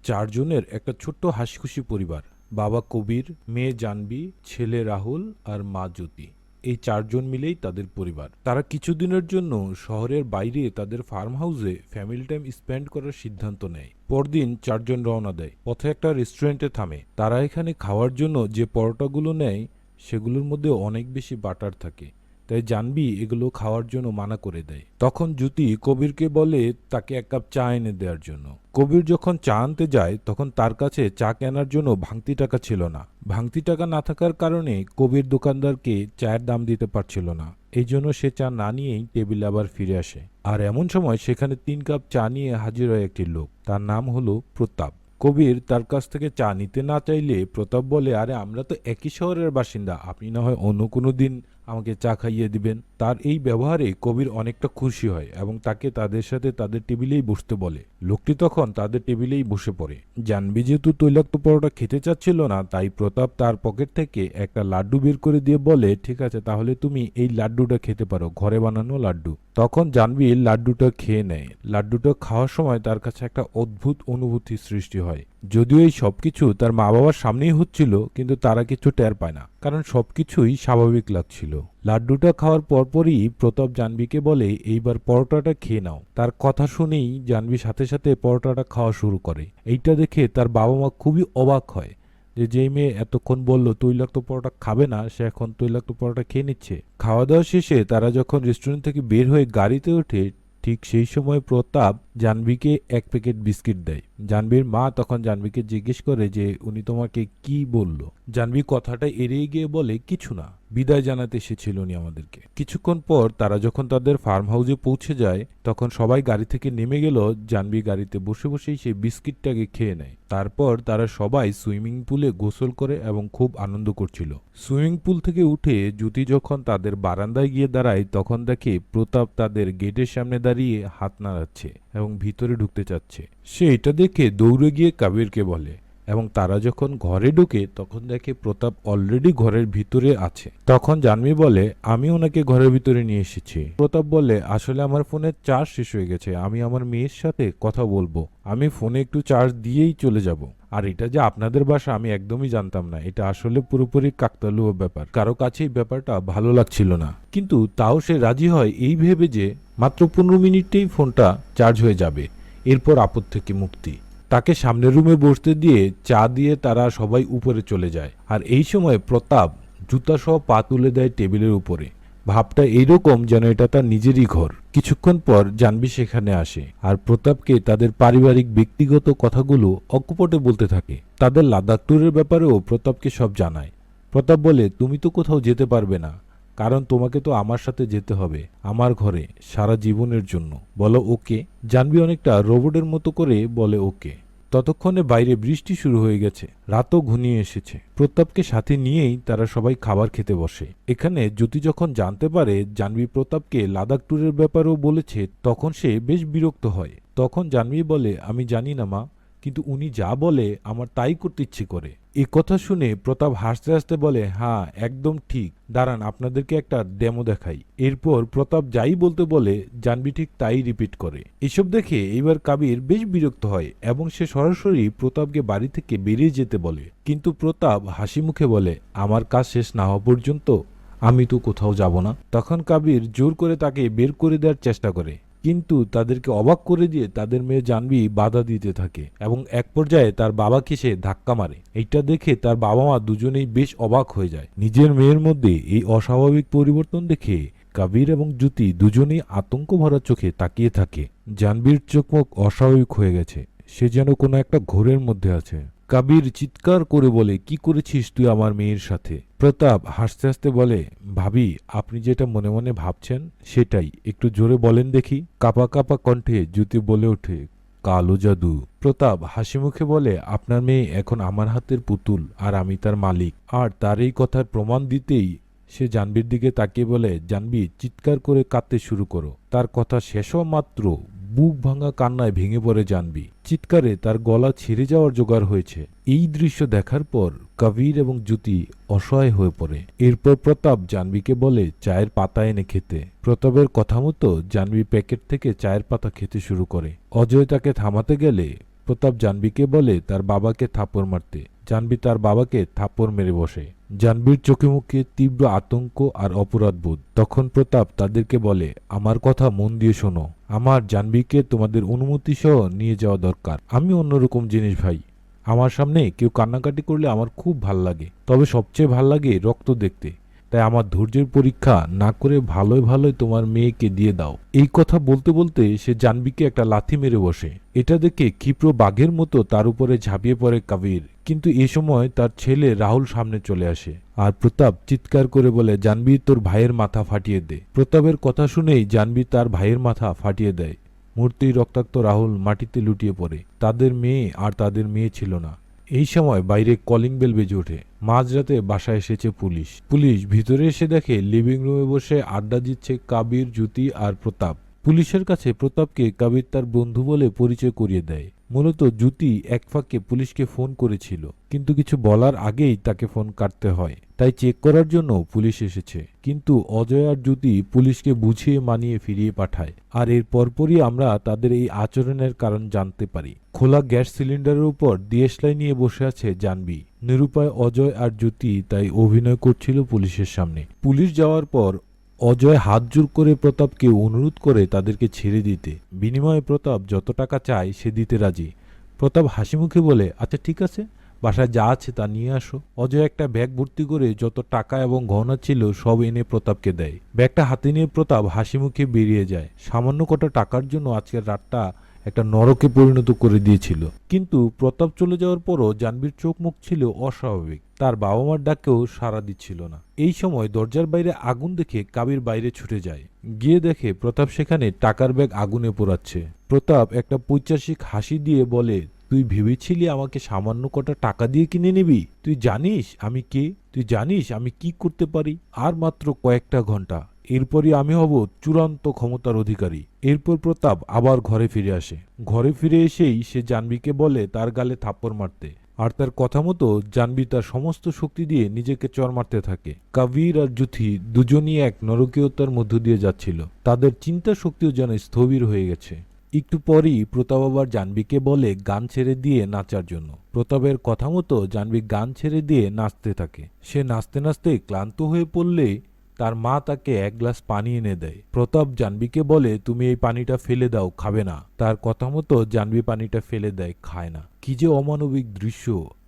চারজনের একটা ছোট্ট হাসিখুশি পরিবার। বাবা কবির, মেয়ে জাহ্নবী, ছেলে রাহুল আর মা জ্যোতি। এই চারজন মিলেই তাদের পরিবার। তারা কিছুদিনের জন্য শহরের বাইরে তাদের ফার্ম হাউসে ফ্যামিলি টাইম স্পেন্ড করার সিদ্ধান্ত নেয়। পরদিন চারজন রওনা দেয়। পথে একটা রেস্টুরেন্টে থামে। তারা এখানে খাওয়ার জন্য যে পরোটাগুলো নেয় সেগুলোর মধ্যে অনেক বেশি বাটার থাকে, তাই জাহ্নবী এগুলো খাওয়ার জন্য মানা করে দেয়। তখন জ্যোতি কবিরকে বলে তাকে এক কাপ চা এনে দেওয়ার জন্য। কবির যখন চা আনতে যায় তখন তার কাছে চা কেনার জন্য ভাঙতি টাকা ছিল না। ভাঙতি টাকা না থাকার কারণে কবির দোকানদারকে চায়ের দাম দিতে পারছিল না। এই জন্য সে চা না নিয়েই টেবিলে আবার ফিরে আসে। আর এমন সময় সেখানে 3 কাপ চা নিয়ে হাজির হয় একটি লোক। তার নাম হলো প্রতাপ। কবির তার কাছ থেকে চা নিতে না চাইলে প্রতাপ বলে, আরে আমরা তো একই শহরের বাসিন্দা, আপনি না হয় অন্য কোনো দিন আমাকে চা খাইয়ে দিবেন। তার এই ব্যবহারে কবির অনেকটা খুশি হয় এবং তাকে তাদের সাথে তাদের টেবিলেই বসতে বলে। লোকটি তখন তাদের টেবিলেই বসে পড়ে। জাহ্নবী যেহেতু তৈলাক্ত পরোটা খেতে চাচ্ছিল না, তাই প্রতাপ তার পকেট থেকে একটা লাড্ডু বের করে দিয়ে বলে, ঠিক আছে তাহলে তুমি এই লাড্ডুটা খেতে পারো, ঘরে বানানো লাড্ডু। তখন জাহ্নবী লাড্ডুটা খেয়ে নেয়। লাড্ডুটা খাওয়ার সময় তার কাছে একটা অদ্ভুত অনুভূতি সৃষ্টি হয়। যদিও এই সবকিছু তার মা বাবার সামনেই হচ্ছিল, কিন্তু তারা কিছু টের পায় না, কারণ সবকিছুই স্বাভাবিক লাগছিল। লাড্ডুটা খাওয়ার পরপরই প্রতাপ জাহ্নবীকে বলে, এইবার পরোটাটা খেয়ে নাও। তার কথা শুনেই জাহ্নবী সাথে সাথে পরোটাটা খাওয়া শুরু করে। এইটা দেখে তার বাবা মা খুবই অবাক হয় যে যেই মেয়ে এতক্ষণ বলল তৈলাক্ত পরোটা খাবে না, সে এখন তৈলাক্ত পরোটা খেয়ে নিচ্ছে। খাওয়া দাওয়া শেষে তারা যখন রেস্টুরেন্ট থেকে বের হয়ে গাড়িতে ওঠে, ঠিক সেই সময় প্রতাপ জাহ্নবীকে 1 প্যাকেট বিস্কিট দেয়। জাহ্নবীর মা তখন জাহ্নবীকে জিজ্ঞেস করে যে উনি তোমাকে কি বলল। জাহ্নবী কথাটা এড়িয়ে গিয়ে বলে, কিছু না, বিদায় জানাতে এসেছিল উনি আমাদেরকে। কিছুক্ষণ পর তারা যখন তাদের ফার্ম হাউসে পৌঁছে যায় তখন সবাই গাড়ি থেকে নেমে গেল। জাহ্নবী গাড়িতে বসে বসেই সেই বিস্কিটটাকে খেয়ে নেয়। তারপর তারা সবাই সুইমিং পুলে গোসল করে এবং খুব আনন্দ করছিল। সুইমিং পুল থেকে উঠে জ্যোতি যখন তাদের বারান্দায় গিয়ে দাঁড়ায় তখন দেখে প্রতাপ তাদের গেটের সামনে দাঁড়িয়ে হাত নাড়াচ্ছে এবং ভিতরে ঢুকতে চাচ্ছে। সে এটা দেখে দৌড়ে গিয়ে কবিরকে বলে এবং তারা যখন ঘরে ঢুকে তখন দেখে প্রতাপ অলরেডি ঘরের ভিতরে আছে। তখন জাহ্নবী বলে, আমি ওনাকে ঘরের ভিতরে নিয়ে এসেছি। প্রতাপ বলে, আসলে আমার ফোনের চার্জ শেষ হয়ে গেছে, আমি আমার মেয়ের সাথে কথা বলবো, আমি ফোনে একটু চার্জ দিয়েই চলে যাব। আর এটা যে আপনাদের বাসা আমি একদমই জানতাম না, এটা আসলে পুরোপুরি কাকতালীয় ব্যাপার। কারো কাছেই ব্যাপারটা ভালো লাগছিল না, কিন্তু তাও সে রাজি হয় এই ভেবে যে মাত্র 15 মিনিটেই ফোনটা চার্জ হয়ে যাবে, এরপর আপদ থেকে মুক্তি। তাকে সামনের রুমে বসতে দিয়ে চা দিয়ে তারা সবাই উপরে চলে যায়। আর এই সময় প্রতাপ জুতা সহ পা তুলে দেয় টেবিলের উপরে। ভাবটা এইরকম যেন এটা তার নিজেরই ঘর। কিছুক্ষণ পর জাহ্নবী সেখানে আসে আর প্রতাপকে তাদের পারিবারিক ব্যক্তিগত কথাগুলো অকপটে বলতে থাকে। তাদের লাদাখ ট্যুরের ব্যাপারেও প্রতাপকে সব জানায়। প্রতাপ বলে, তুমি তো কোথাও যেতে পারবে না, কারণ তোমাকে তো আমার সাথে যেতে হবে, আমার ঘরে সারা জীবনের জন্য। বলো ওকে। জাহ্নবী অনেকটা রোবটের মতো করে বলে ওকে। ততক্ষণে বাইরে বৃষ্টি শুরু হয়ে গেছে, রাতও ঘনিয়ে এসেছে। প্রতাপকে সাথে নিয়েই তারা সবাই খাবার খেতে বসে। এখানে জ্যোতি যখন জানতে পারে জাহ্নবী প্রতাপকে লাদাখ ট্যুরের ব্যাপারেও বলেছে তখন সে বেশ বিরক্ত হয়। তখন জাহ্নবী বলে, আমি জানি না মা, কিন্তু উনি যা বলে আমার তাই করতে ইচ্ছে করে। এ কথা শুনে প্রতাপ হাসতে হাসতে বলে, হ্যাঁ একদম ঠিক, দাঁড়ান আপনাদেরকে একটা ডেমো দেখাই। এরপর প্রতাপ যাই বলতে বলে জাহ্নবী ঠিক তাই রিপিট করে। এসব দেখে এইবার কবির বেশ বিরক্ত হয় এবং সে সরাসরি প্রতাপকে বাড়ি থেকে বেরিয়ে যেতে বলে। কিন্তু প্রতাপ হাসি মুখে বলে, আমার কাজ শেষ না হওয়া পর্যন্ত আমি তো কোথাও যাব না। তখন কবির জোর করে তাকে বের করে দেওয়ার চেষ্টা করে, কিন্তু তাদেরকে অবাক করে দিয়ে তাদের মেয়ে জাহ্নবী বাধা দিতে থাকে এবং এক পর্যায়ে তার বাবাকে সে ধাক্কা মারে। এইটা দেখে তার বাবা মা দুজনেই বেশ অবাক হয়ে যায়। নিজের মেয়ের মধ্যে এই অস্বাভাবিক পরিবর্তন দেখে কবির এবং জ্যোতি দুজনেই আতঙ্ক ভরা চোখে তাকিয়ে থাকে। জাহ্নবীর চোখ মুখ অস্বাভাবিক হয়ে গেছে, সে যেন কোনো একটা ঘোরের মধ্যে আছে। কবির চিৎকার করে বলে, কি করেছিস তুই আমার মেয়ের সাথে? প্রতাপ হাসতে হাসতে বলে, ভাবি আপনি যেটা মনে মনে ভাবছেন সেটাই, একটু জোরে বলেন দেখি। কাপা কাপা কণ্ঠে জ্যোতি বলে ওঠে, কালো জাদু। প্রতাপ হাসি মুখে বলে, আপনার মেয়ে এখন আমার হাতের পুতুল আর আমি তার মালিক। আর তার এই কথার প্রমাণ দিতেই সে জাহ্নবীর দিকে তাকিয়ে বলে, জাহ্নবী চিৎকার করে কাঁদতে শুরু করো। তার কথা শেষ হওয়া মাত্র বুক ভাঙা কান্নায় ভেঙে পড়ে জাহ্নবী। চিৎকারে তার গলা ছিঁড়ে যাওয়ার জোগাড় হয়েছে। এই দৃশ্য দেখার পর কবির এবং জ্যোতি অসহায় হয়ে পড়ে। এরপর প্রতাপ জাহ্নবীকে বলে চায়ের পাতা এনে খেতে। প্রতাপের কথা মতো জাহ্নবী প্যাকেট থেকে চায়ের পাতা খেতে শুরু করে। অজয় তাকে থামাতে গেলে প্রতাপ জাহ্নবীকে বলে তার বাবাকে থাপ্পড় মারতে। জাহ্নবী তার বাবাকে থাপ্পড় মেরে বসে। জাহ্নবীর চোখে মুখে তীব্র আতঙ্ক আর অপরাধবোধ। তখন প্রতাপ তাদেরকে বলে, আমার কথা মন দিয়ে শোনো। আমার জাহ্নবীকে তোমাদের অনুমতি সহ নিয়ে যাওয়া দরকার। আমি অন্যরকম জিনিস ভাই। আমার সামনে কেউ কান্নাকাটি করলে আমার খুব ভাল লাগে, তবে সবচেয়ে ভাল লাগে রক্ত দেখতে। তাই আমার ধৈর্যের পরীক্ষা না করে ভালোই ভালোই তোমার মেয়েকে দিয়ে দাও। এই কথা বলতে বলতে সে জাহ্নবীকে একটা লাথি মেরে বসে। এটা দেখে ক্ষিপ্র বাঘের মতো তার উপরে ঝাঁপিয়ে পড়ে কবির। কিন্তু এ সময় তার ছেলে রাহুল সামনে চলে আসে আর প্রতাপ চিৎকার করে বলে, জাহ্নবী তোর ভাইয়ের মাথা ফাটিয়ে দে। প্রতাপের কথা শুনেই জাহ্নবী তার ভাইয়ের মাথা ফাটিয়ে দেয়। মুহূর্তেই রক্তাক্ত রাহুল মাটিতে লুটিয়ে পড়ে। তাদের মেয়ে আর তাদের মেয়ে ছিল না। এই সময় বাইরে কলিং বেল বেজে ওঠে। মাঝরাতে বাসায় এসেছে পুলিশ। পুলিশ ভিতরে এসে দেখে লিভিং রুমে বসে আড্ডা দিচ্ছে কবির, জ্যোতি আর প্রতাপ। পুলিশের কাছে প্রতাপকে কবির তার বন্ধু বলে পরিচয় করিয়ে দেয়। মূলত জ্যোতি এক ফাঁকে পুলিশকে ফোন করেছিল, কিন্তু কিছু বলার আগেই তাকে ফোন কাটতে হয়। তাই চেক করার জন্য পুলিশ এসেছে, কিন্তু অজয় আর জ্যোতি পুলিশকে বুঝিয়ে মানিয়ে ফিরিয়ে পাঠায়। আর এর পরপরই আমরা তাদের এই আচরণের কারণ জানতে পারি। খোলা গ্যাস সিলিন্ডারের উপর দিয়েশলাই নিয়ে বসে আছে জাহ্নবী। নিরুপায় অজয় আর জ্যোতি তাই অভিনয় করছিল পুলিশের সামনে। পুলিশ যাওয়ার পর অজয় হাত জোর করে প্রতাপকে অনুরোধ করে তাদেরকে ছেড়ে দিতে। বিনিময়ে প্রতাপ যত টাকা চায় সে দিতে রাজি। প্রতাপ হাসি মুখে বলে, আচ্ছা ঠিক আছে, বাসায় যা আছে তা নিয়ে আসো। অজয় একটা ব্যাগ ভর্তি করে যত টাকা এবং গহনা ছিল সব এনে প্রতাপকে দেয়। ব্যাগটা হাতে নিয়ে প্রতাপ হাসি মুখে বেরিয়ে যায়। সামান্য কটা টাকার জন্য আজকের রাতটা একটা নরকে পরিণত করে দিয়েছিল। কিন্তু প্রতাপ চলে যাওয়ার পরও জাহ্নবীর চোখ মুখ ছিল অস্বাভাবিক। তার বাবা মার ডাকেও সাড়া দিচ্ছিল না। এই সময় দরজার বাইরে আগুন দেখে কবির বাইরে ছুটে যায়। গিয়ে দেখে প্রতাপ সেখানে টাকার ব্যাগ আগুনে পোড়াচ্ছে। প্রতাপ একটা পৈশাচিক হাসি দিয়ে বলে, তুই ভেবেছিলি আমাকে সামান্য কটা টাকা দিয়ে কিনে নিবি? তুই জানিস আমি কে? তুই জানিস আমি কি করতে পারি? আর মাত্র কয়েকটা ঘন্টা, এরপরই আমি হব চূড়ান্ত ক্ষমতার অধিকারী। এরপর প্রতাপ আবার ঘরে ফিরে আসে। ঘরে ফিরে এসেই সে জাহ্নবীকে বলে তার গালে থাপ্পড় মারতে। আর তার কথা মতো জাহ্নবী তার সমস্ত শক্তি দিয়ে নিজেকে চড় মারতে থাকে। কবির আর জ্যোতি দুজনই এক নরকীয়তার মধ্য দিয়ে যাচ্ছিল। তাদের চিন্তা শক্তিও যেন স্থবির হয়ে গেছে। একটু পরই প্রতাপ আবার জাহ্নবীকে বলে গান ছেড়ে দিয়ে নাচার জন্য। প্রতাপের কথা মতো জাহ্নবী গান ছেড়ে দিয়ে নাচতে থাকে। সে নাচতে নাচতে ক্লান্ত হয়ে পড়লে তার মা তাকে এক গ্লাস পানি এনে দেয়। প্রতাপ জাহ্নবীকে বলে, তুমি এই পানিটা ফেলে দাও, খাবে না। তার কথা মতো জাহ্নবী পানিটা ফেলে দেয়, খায় না। কি যে অমানবিক দৃশ্য।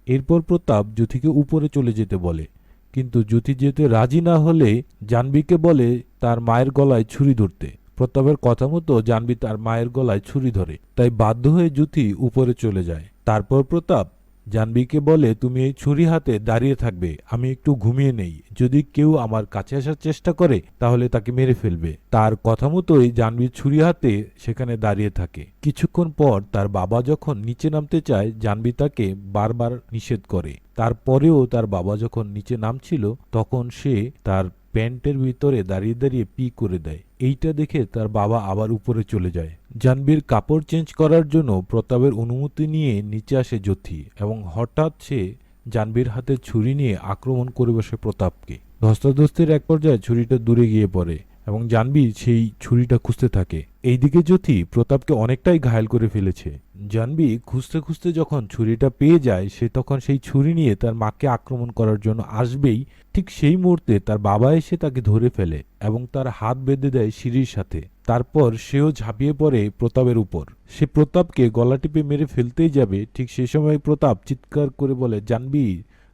এরপর প্রতাপ জ্যোতিকে উপরে চলে যেতে বলে, কিন্তু জ্যোতি যেতে রাজি না হলে জাহ্নবীকে বলে তার মায়ের গলায় ছুরি ধরতে। প্রতাপের কথা মতো জাহ্নবী তার মায়ের গলায় ছুরি ধরে। তাই বাধ্য হয়ে জ্যোতি উপরে চলে যায়। তারপর প্রতাপ জাহ্নবীকে বলে, তুমি এই ছুরি হাতে দাঁড়িয়ে থাকবে, আমি একটু ঘুমিয়ে নেই। যদি কেউ আমার কাছে আসার চেষ্টা করে তাহলে তাকে মেরে ফেলবে। তার কথা মতোই জাহ্নবী ছুরি হাতে সেখানে দাঁড়িয়ে থাকে। কিছুক্ষণ পর তার বাবা যখন নিচে নামতে চায়, জাহ্নবী তাকে বারবার নিষেধ করে। তারপরেও তার বাবা যখন নিচে নামছিল তখন সে তার প্যান্টের ভিতরে দাঁড়িয়ে দাঁড়িয়ে পি করে দেয়। এইটা দেখে তার বাবা আবার উপরে চলে যায়। জাহ্নবীর কাপড় চেঞ্জ করার জন্য প্রতাপের অনুমতি নিয়ে নিচে আসে জ্যোতি এবং হঠাৎ সে জাহ্নবীর হাতে ছুরি নিয়ে আক্রমণ করে বসে প্রতাপকে। ধস্তাধস্তির এক পর্যায়ে ছুরিটা দূরে গিয়ে পড়ে এবং জাহ্নবী সেই ছুরিটা খুঁজতে থাকে। এইদিকে জ্যোতি প্রতাপকে অনেকটাই ঘায়েল করে ফেলেছে। জাহ্নবী খুঁজতে খুঁজতে যখন ছুরিটা পেয়ে যায়, সে তখন সেই ছুরি নিয়ে তার মাকে আক্রমণ করার জন্য আসবেই। ঠিক সেই মুহূর্তে তার বাবা এসে তাকে ধরে ফেলে এবং তার হাত বেঁধে দেয় সিঁড়ির সাথে। তারপর সেও ঝাঁপিয়ে পড়ে প্রতাপের উপর। সে প্রতাপকে গলা টিপে মেরে ফেলতেই যাবে, ঠিক সে সময় প্রতাপ চিৎকার করে বলে, জাহ্নবী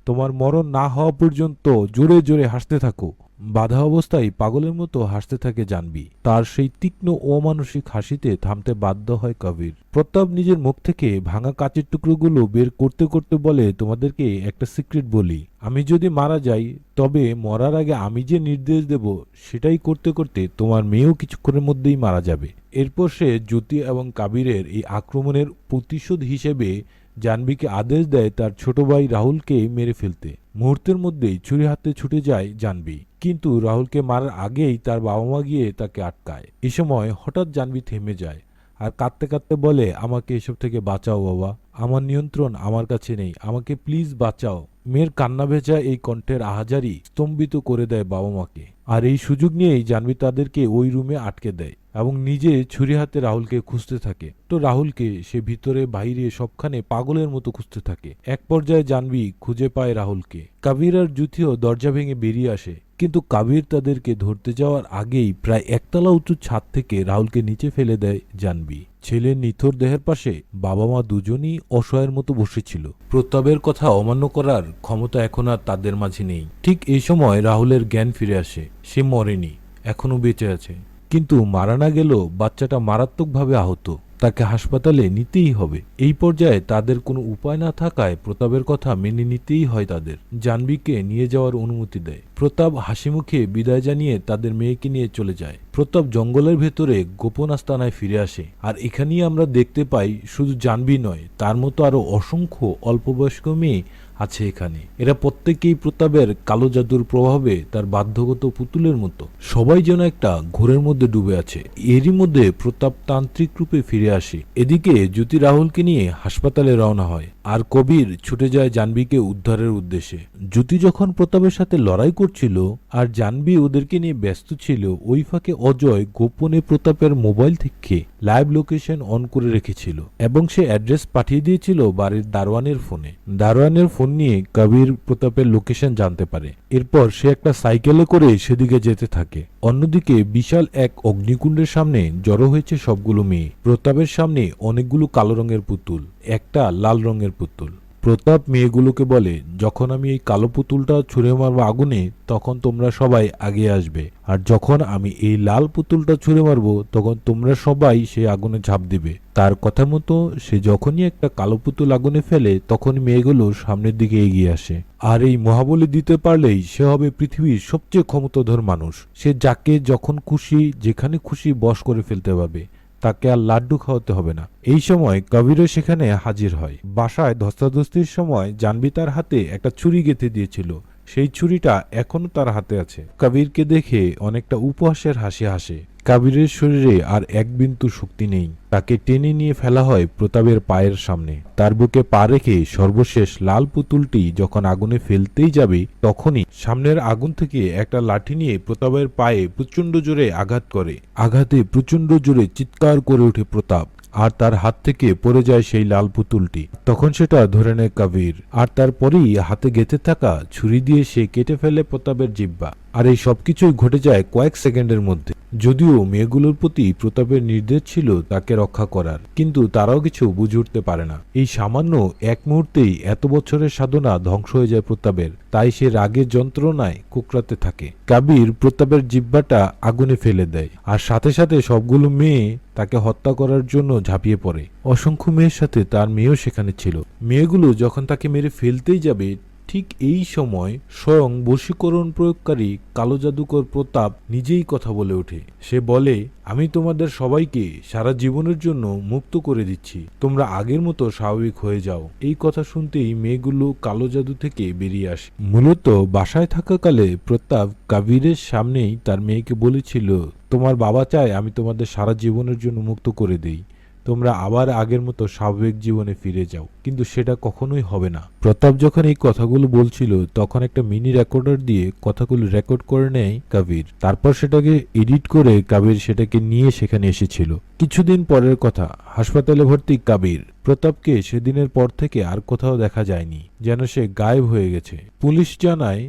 তোমার মরণ না হওয়া পর্যন্ত জোরে জোরে হাসতে থাকো। বাধা অবস্থায় পাগলের মতো হাসতে থাকে জাহ্নবী। তার সেই তীক্ষ্ণ অমানসিক হাসিতে থামতে বাধ্য হয় কবির। প্রতাপ নিজের মুখ থেকে ভাঙা কাচের টুকরোগুলো বের করতে করতে বলে, তোমাদেরকে একটা সিক্রেট বলি, আমি যদি মারা যাই তবে মরার আগে আমি যে নির্দেশ দেব সেটাই করতে করতে তোমার মেয়েও কিছুক্ষণের মধ্যেই মারা যাবে। এরপর সে জ্যোতি এবং কবিরের এই আক্রমণের প্রতিশোধ হিসেবে জাহ্নবীকে আদেশ দেয় তার ছোট ভাই রাহুলকে মেরে ফেলতে। মুহূর্তের মধ্যেই ছুরি হাতে ছুটে যায় জাহ্নবী, কিন্তু রাহুলকে মারার আগেই তার বাবা মা গিয়ে তাকে আটকায়। এ সময় হঠাৎ জাহ্নবী থেমে যায় আর কাঁদতে কাঁদতে বলে, আমাকে এসব থেকে বাঁচাও বাবা, আমার নিয়ন্ত্রণ আমার কাছে নেই, আমাকে প্লিজ বাঁচাও। মেয়ের কান্না ভেজা এই কণ্ঠের আহাজারি স্তম্ভিত করে দেয় বাবা মাকে। আর এই সুযোগ নিয়েই জাহ্নবী তাদেরকে ওই রুমে আটকে দেয়। এবং নিজে ছুরি হাতে রাহুলকে খুঁজতে থাকে। তো রাহুলকে সে ভিতরে বাইরে সবখানে পাগলের মতো খুঁজতে থাকে। এক পর্যায়ে জাহ্নবী খুঁজে পায় রাহুলকে। কবির আর জ্যোতিও দরজা ভেঙে বেরিয়ে আসে, কিন্তু কবির তাদেরকে ধরতে যাওয়ার আগেই প্রায় একতলা উঁচু ছাদ থেকে রাহুলকে নিচে ফেলে দেয় জাহ্নবী। ছেলের নিথর দেহের পাশে বাবা মা দুজনই অসহায়ের মতো বসেছিল। প্রতাপের কথা অমান্য করার ক্ষমতা এখন আর তাদের মাঝে নেই। ঠিক এই সময় রাহুলের জ্ঞান ফিরে আসে। সে মরেনি, এখনো বেঁচে আছে, কিন্তু মারা না গেলেও বাচ্চাটা মারাত্মকভাবে আহত, তাকে হাসপাতালে নিতেই হবে। এই পর্যায়ে তাদের কোনো উপায় না থাকায় প্রতাপের কথা মেনে নিতেই হয় তাদের। জাহ্নবীকে নিয়ে যাওয়ার অনুমতি দেয়। প্রতাপ হাসি মুখে বিদায় জানিয়ে তাদের মেয়েকে নিয়ে চলে যায়। প্রতাপ জঙ্গলের ভেতরে গোপন আস্তানায় ফিরে আসে। আর এখানেই আমরা দেখতে পাই শুধু জাহ্নবী নয়, তার মতো আরো অসংখ্য অল্পবয়স্ক মেয়ে আছে এখানে। এরা প্রত্যেকেই প্রতাপের কালো জাদুর প্রভাবে তার বাধ্যগত পুতুলের মতো। সবাই যেন একটা ঘোরের মধ্যে ডুবে আছে। এরই মধ্যে প্রতাপ তান্ত্রিক রূপে ফিরে আসে। এদিকে জ্যোতি রাহুলকে নিয়ে হাসপাতালে রওনা হয়, আর কবির ছুটে যায় জাহ্নবীকে উদ্ধারের উদ্দেশ্যে। জ্যোতি যখন প্রতাপের সাথে লড়াই করছিল আর জাহ্নবী ওদেরকে নিয়ে ব্যস্ত ছিল, ওই ফাঁকে অজয় গোপনে প্রতাপের মোবাইল থেকে লাইভ লোকেশন অন করে রেখেছিল এবং সে অ্যাড্রেস পাঠিয়ে দিয়েছিল বাড়ির দারোয়ানের ফোনে। দারোয়ানের ফোন নিয়ে কবির প্রতাপের লোকেশন জানতে পারে। এরপর সে একটা সাইকেলে করে সেদিকে যেতে থাকে। অন্যদিকে বিশাল এক অগ্নিকুণ্ডের সামনে জড়ো হয়েছে সবগুলো মেয়ে। প্রতাপের সামনে অনেকগুলো কালো রঙের পুতুল, একটা লাল রঙের পুতুল। প্রতাপ মেয়েগুলোকে বলে, যখন আমি এই কালো পুতুলটা ছুঁড়ে মারবো আগুনে, তখন তোমরা সবাই আগে আসবে, আর যখন আমি এই লাল পুতুলটা ছুঁড়ে মারবো তখন তোমরা সবাই সেই আগুনে ঝাঁপ দিবে। তার কথা মতো সে যখনই একটা কালো পুতুল আগুনে ফেলে, তখন মেয়েগুলো সামনের দিকে এগিয়ে আসে। আর এই মহাবলী দিতে পারলেই সে হবে পৃথিবীর সবচেয়ে ক্ষমতাধর মানুষ। সে যাকে যখন খুশি যেখানে খুশি বশ করে ফেলতে পারবে, তাকে আর লাড্ডু খাওয়াতে হবে না। এই সময় কবিরও সেখানে হাজির হয়। বাসায় ধস্তাধস্তির সময় জাহ্নবী তার হাতে একটা ছুরি গেঁথে দিয়েছিল, সেই ছুরিটা এখনো তার হাতে আছে। কবিরকে দেখে অনেকটা উপহাসের হাসি হাসে। কবিরের শরীরে আর এক বিন্দু শক্তি নেই। তাকে টেনে নিয়ে ফেলা হয় প্রতাপের পায়ের সামনে। তার বুকে পা রেখে সর্বশেষ লাল পুতুলটি যখন আগুনে ফেলতেই যাবে, তখনই সামনের আগুন থেকে একটা লাঠি নিয়ে প্রতাপের পায়ে প্রচন্ড জোরে আঘাত করে। আঘাতে প্রচন্ড জোরে চিৎকার করে ওঠে প্রতাপ, আর তার হাত থেকে পড়ে যায় সেই লাল পুতুলটি। তখন সেটা ধরে নেয় কবির, আর তারপরেই হাতে গেঁথে থাকা ছুরি দিয়ে সে কেটে ফেলে প্রতাপের জিহ্বা। আর এই সবকিছুই ঘটে যায় কয়েক সেকেন্ডের মধ্যে। যদিও মেয়েগুলোর প্রতি প্রতাপের নির্দেশ ছিল তাকে রক্ষা করার, কিন্তু তারাও কিছু বুঝে উঠতে পারে না। এই সামান্য এক মুহূর্তেই এত বছরের সাধনা ধ্বংস হয়ে যায় প্রতাপের। তাই সে রাগের যন্ত্রণায় কুকরাতে থাকে। কবির প্রতাপের জিহ্বাটা আগুনে ফেলে দেয়, আর সাথে সাথে সবগুলো মেয়ে তাকে হত্যা করার জন্য ঝাঁপিয়ে পড়ে। অসংখ্য মেয়ের সাথে তার মেয়েও সেখানে ছিল। মেয়েগুলো যখন তাকে মেরে ফেলতেই যাবে, ঠিক এই সময় স্বয়ং বশীকরণ প্রয়োগকারী কালো জাদুকর প্রতাপ নিজেই কথা বলে ওঠে। সে বলে, আমি তোমাদের সবাইকে সারা জীবনের জন্য মুক্ত করে দিচ্ছি, তোমরা আগের মতো স্বাভাবিক হয়ে যাও। এই কথা শুনতেই মেয়েগুলো কালো জাদু থেকে বেরিয়ে আসে। মূলত বাসায় থাকাকালে প্রতাপ কবিরের সামনেই তার মেয়েকে বলেছিল, তোমার বাবা চায় আমি তোমাদের সারা জীবনের জন্য মুক্ত করে দেই, তোমরা আবার আগের মতো স্বাভাবিক জীবনে ফিরে যাও। কিন্তু সেটা কখনোই হবে না। প্রতাপ যখন এই কথাগুলো বলছিল, তখন একটা মিনি রেকর্ডার দিয়ে কথাগুলো রেকর্ড করে নেয় কবির। তারপর সেটাকে এডিট করে কবির সেটাকে নিয়ে সেখানে এসেছিল। কিছুদিন পরের কথা, হাসপাতালে ভর্তি কবির। প্রতাপকে সেদিনের পর থেকে আর কোথাও দেখা যায়নি, যেন সে গায়েব হয়ে গেছে। পুলিশ জানায়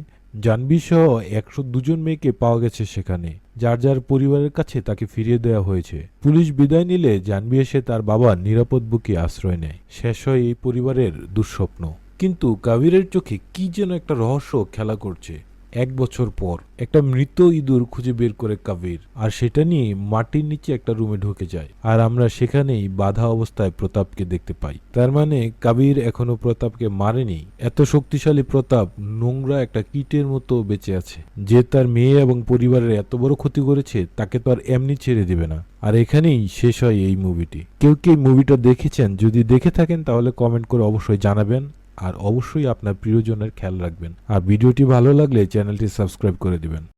জাহ্নবী সহ 102 জন মেয়েকে পাওয়া গেছে সেখানে। যার যার পরিবারের কাছে তাকে ফিরিয়ে দেওয়া হয়েছে। পুলিশ বিদায় নিলে জাহ্নবী এসে তার বাবার নিরাপদ বুকে আশ্রয় নেয়। শেষ হয় এই পরিবারের দুঃস্বপ্ন। কিন্তু কবিরের চোখে কি যেন একটা রহস্য খেলা করছে। 1 বছর পর একটা মৃত ইঁদুর খুঁজে বের করে কবির, আর সেটা নিয়ে মাটির নিচে একটা রুমে ঢুকে যায়। আর আমরা সেখানেই বাধা অবস্থায় প্রতাপকে দেখতে পাই। তার মানে কবির এখনো প্রতাপকে মারেনি। এত শক্তিশালী প্রতাপ নোংরা একটা কীটের মতো বেঁচে আছে। যে তার মেয়ে এবং পরিবারের এত বড় ক্ষতি করেছে, তাকে তো আর এমনি ছেড়ে দিবে না। আর এখানেই শেষ হয় এই মুভিটি। কেউ কি মুভিটা দেখেছেন? যদি দেখে থাকেন তাহলে কমেন্ট করে অবশ্যই জানাবেন, আর অবশ্যই আপনার প্রিয়জনের খেয়াল রাখবেন। আর ভিডিওটি ভালো লাগলে চ্যানেলটি সাবস্ক্রাইব করে দিবেন।